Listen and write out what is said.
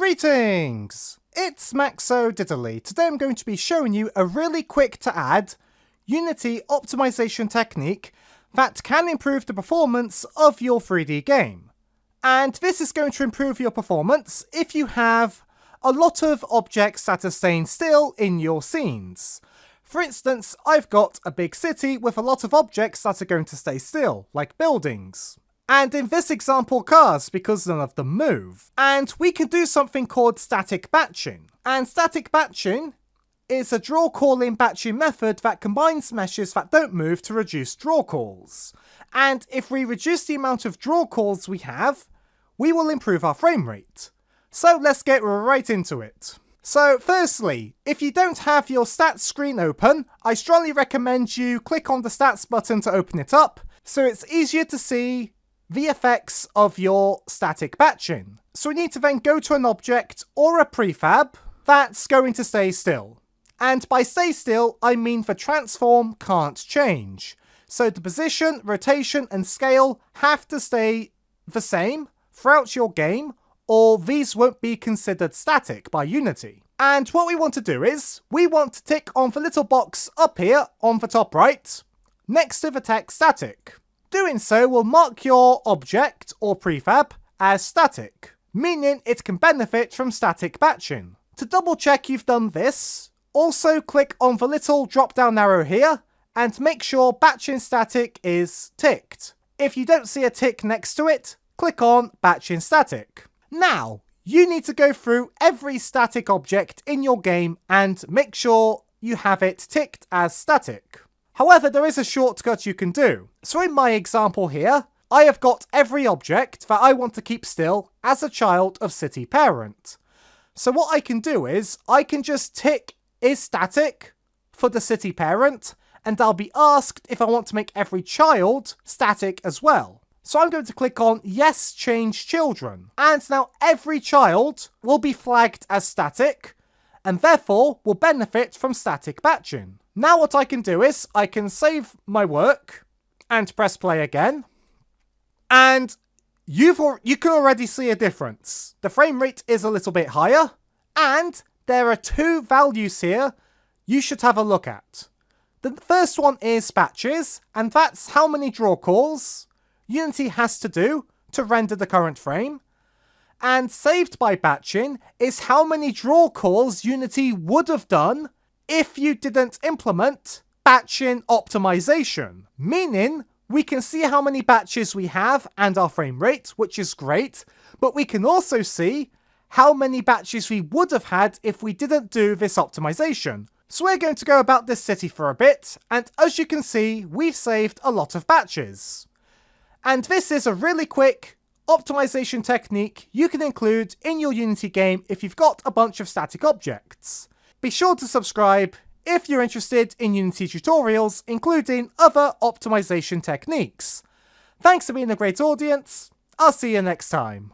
Greetings! It's Maxo Diddly. Today I'm going to be showing you a really quick to add Unity optimization technique that can improve the performance of your 3D game. And this is going to improve your performance if you have a lot of objects that are staying still in your scenes. For instance, I've got a big city with a lot of objects that are going to stay still, like buildings. And in this example, cars, because none of them move. And we can do something called static batching. And static batching is a draw calling batching method that combines meshes that don't move to reduce draw calls. And if we reduce the amount of draw calls we have, we will improve our frame rate. So let's get right into it. So firstly, if you don't have your stats screen open, I strongly recommend you click on the stats button to open it up, so it's easier to see the effects of your static batching. So we need to then go to an object or a prefab that's going to stay still. And by stay still, I mean the transform can't change. So the position, rotation and scale have to stay the same throughout your game, or these won't be considered static by Unity. And what we want to do is, we want to tick on the little box up here on the top right, next to the text static. Doing so will mark your object or prefab as static, meaning it can benefit from static batching. To double check you've done this, also click on the little drop down arrow here and make sure batching static is ticked. If you don't see a tick next to it, click on batching static. Now, you need to go through every static object in your game and make sure you have it ticked as static. However, there is a shortcut you can do. So in my example here, I have got every object that I want to keep still as a child of city parent. So what I can do is, I can just tick is static for the city parent, and I'll be asked if I want to make every child static as well. So I'm going to click on yes, change children. And now every child will be flagged as static, and therefore will benefit from static batching. Now what I can do is, I can save my work and press play again. And you can already see a difference. The frame rate is a little bit higher, and there are two values here you should have a look at. The first one is batches, and that's how many draw calls Unity has to do to render the current frame. And saved by batching is how many draw calls Unity would have done if you didn't implement batching optimization. Meaning, we can see how many batches we have and our frame rate, which is great, but we can also see how many batches we would have had if we didn't do this optimization. So we're going to go about this city for a bit, and as you can see, we've saved a lot of batches. And this is a really quick optimization technique you can include in your Unity game if you've got a bunch of static objects. Be sure to subscribe if you're interested in Unity tutorials, including other optimization techniques. Thanks for being a great audience. I'll see you next time.